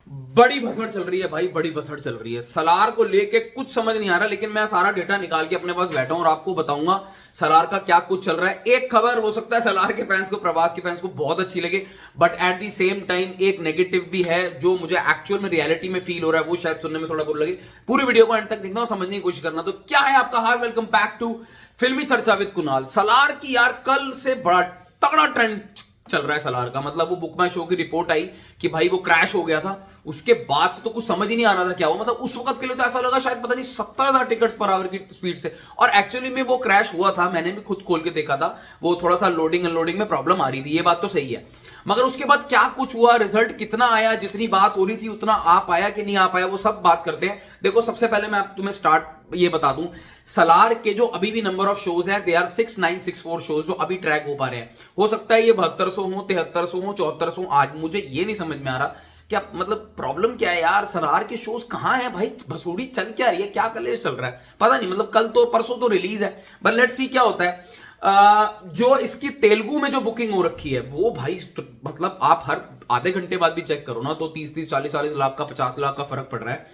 बड़ी भसड़ चल रही है भाई, बड़ी भसड़ चल रही है। सलार को लेके कुछ समझ नहीं आ रहा, लेकिन मैं सारा डेटा निकाल के अपने पास बैठा हूं और आपको बताऊंगा सलार का क्या कुछ चल रहा है। एक खबर हो सकता है सलार के फैंस को, प्रवास के फैंस को बहुत अच्छी लगे, but at the same time एक नेगेटिव भी है जो मुझे एक्चुअल में रियलिटी में फील हो रहा है, वो शायद सुनने में थोड़ा बुरा लगे। पूरी वीडियो को अंत तक देखना और समझने की कोशिश करना। तो क्या है आपका हाल, वेलकम बैक टू फिल्मी चर्चा विद कुणाल। सलार की यार कल से बड़ा तगड़ा ट्रेंड चल रहा है सलार का। मतलब वो बुक माई शो की रिपोर्ट आई कि भाई वो क्रैश हो गया था, उसके बाद से तो कुछ समझ ही नहीं आ रहा था क्या हुआ। मतलब उस वक्त के लिए तो ऐसा लगा शायद पता नहीं 70,000 टिकट्स पर आवर की स्पीड से, और एक्चुअली में वो क्रैश हुआ था। मैंने भी खुद खोल के देखा था, वो थोड़ा सा लोडिंग अनलोडिंग में प्रॉब्लम आ रही थी, ये बात तो सही है। मगर उसके बाद क्या कुछ हुआ, रिजल्ट कितना आया, जितनी बात हो रही थी उतना आ पाया कि नहीं आ पाया, वो सब बात करते हैं। देखो सबसे पहले मैं तुम्हें स्टार्ट ये बता दूं, सलार के जो अभी भी नंबर ऑफ शोज हैं, दे आर 6964 शोज जो अभी ट्रैक हो पा रहे हैं। हो सकता है ये 7200 हो, 7300 हो, 7400 आज, मुझे ये नहीं समझ में आ रहा क्या मतलब प्रॉब्लम क्या है यार। सलार के शोज कहां हैं भाई, भसूड़ी चल क्या रही है, क्या कलेश चल रहा है पता नहीं। मतलब कल तो परसों तो रिलीज है, बट लेट्स सी क्या होता है। जो इसकी तेलुगु में जो बुकिंग हो रखी है वो भाई तो मतलब आप हर आधे घंटे बाद भी चेक करो ना तो 30-30, 40-40 लाख का, 50 लाख का फर्क पड़ रहा है।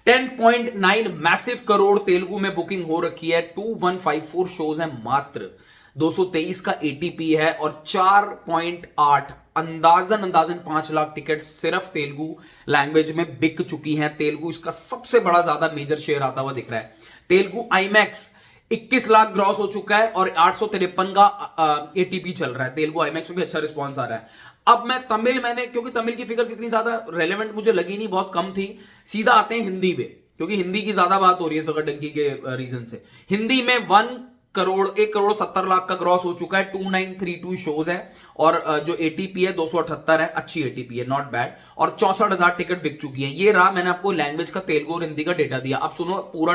10.9 मैसिव करोड़ तेलुगु में बुकिंग हो रखी है। 2154 शोज हैं मात्र, 223 का एटीपी है और 4.8 अंदाजन 5 लाख टिकट सिर्फ तेलुगु लैंग्वेज में बिक चुकी हैं। तेलुगु इसका सबसे बड़ा ज्यादा मेजर शेयर आता हुआ दिख रहा है। तेलुगु आईमैक्स 21 लाख ग्रॉस हो चुका है और 853 का एटीपी चल रहा है। तेलुगु आईमैक्स में भी अच्छा रिस्पॉन्स आ रहा है। अब मैं तमिल, मैंने क्योंकि तमिल की फिगर्स इतनी ज्यादा रेलेवेंट मुझे लगी नहीं, बहुत कम थी, सीधा आते हैं हिंदी पे, क्योंकि हिंदी की ज्यादा बात हो रही है सकड़डंकी के रीजन से। हिंदी में 1 करोड़ 70 लाख का ग्रॉस हो चुका है। 2932 शोज है और जो एटीपी है 278 है, अच्छी एटीपी है, नॉट बैड, और 64,000 टिकट बिक चुकी है। ये रहा, मैंने आपको लैंग्वेज का तेलुगु और हिंदी का डेटा दिया। अब सुनो पूरा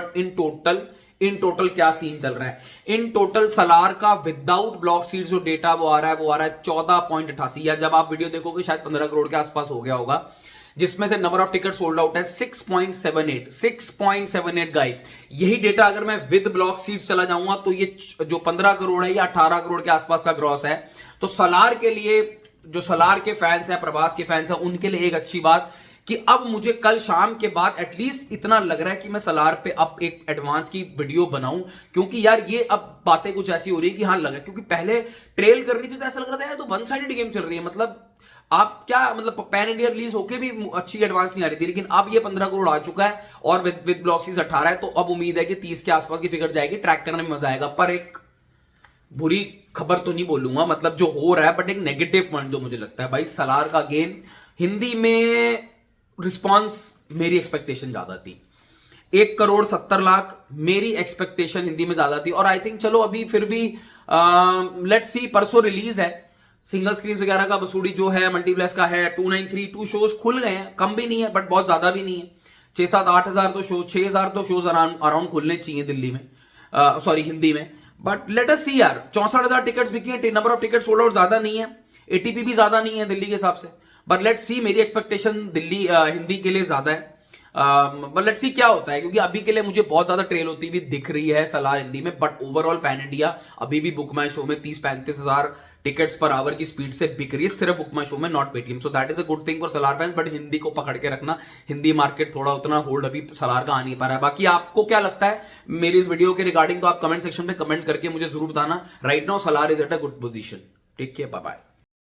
इन टोटल क्या सीन चल रहा है। इन टोटल सलार का विदाउट ब्लॉक सीट जो डेटा वो आ रहा है 14.88, या जब आप वीडियो देखोगे शायद 15 करोड़ के आसपास हो गया होगा, जिसमें से number of ticket sold out है 6.78 गाइस। यही डेटा अगर मैं विद ब्लॉक सीट्स चला जाऊंगा तो ये जो 15 करोड़ है या 18 करोड़ के आसपास का ग्रॉस है। तो सलार के लिए, जो सलार के फैंस हैं, प्रभास के फैंस हैं, उनके लिए एक अच्छी बात कि अब मुझे कल शाम के बाद एटलीस्ट इतना लग रहा है कि मैं सलार पे अब एक एडवांस की वीडियो बनाऊं, क्योंकि यार ये अब बातें कुछ ऐसी हो रही है कि हाँ लगा, क्योंकि पहले ट्रेल कर रही थी तो ऐसा लग रहा था यार तो वन साइडेड गेम चल रही है। मतलब आप क्या, मतलब पैन इंडिया रिलीज होके भी अच्छी एडवांस नहीं आ रही थी, लेकिन अब ये 15 करोड़ आ चुका है और विद ब्लॉक सीज 18 है, तो अब उम्मीद है कि 30 के आसपास की फिगर जाएगी। ट्रैक करने में मजा आएगा। पर एक बुरी खबर तो नहीं बोलूंगा, मतलब जो हो रहा है, बट एक नेगेटिव पॉइंट जो मुझे लगता है भाई, सलार का गेम हिंदी में रिस्पॉन्स मेरी एक्सपेक्टेशन ज्यादा थी। 1 करोड़ 70 लाख मेरी एक्सपेक्टेशन हिंदी में ज्यादा थी, और आई थिंक चलो अभी फिर भी लेट्स सी, परसों रिलीज है। सिंगल स्क्रीन वगैरह का बसूड़ी जो है मल्टीप्लेक्स का है, 2932 शोज खुल गए हैं, कम भी नहीं है बट बहुत ज्यादा भी नहीं है। 6-7-8 तो शो, 6,000 तो शोज अराउंड खुलने चाहिए दिल्ली में, सॉरी हिंदी में। बट लेट अस सी यार, 64,000 टिकट्स बिकी हैं, number of ticket sold out ज्यादा नहीं है, एटीपी भी ज्यादा नहीं है दिल्ली के हिसाब से। बट लेट्स सी, मेरी एक्सपेक्टेशन दिल्ली हिंदी के लिए ज्यादा है। बट लेट्स सी क्या होता है, क्योंकि अभी के लिए मुझे बहुत ज्यादा ट्रेल होती हुई दिख रही है सलार हिंदी में। बट ओवरऑल पैन इंडिया अभी भी बुक माई शो में 30-35 हजार टिकट्स पर आवर की स्पीड से बिक रही है, सिर्फ बुक माई शो में, not Paytm. So that is a good thing for Salaar fans. But Hindi को पकड़ के रखना, हिंदी मार्केट थोड़ा उतना होल्ड अभी सलार का आ नहीं पा रहा है। बाकी आपको क्या लगता है मेरी इस वीडियो के रिगार्डिंग, तो आप कमेंट सेक्शन में कमेंट करके मुझे जरूर बताना। Right now Salaar is at a good position. Take care, bye bye.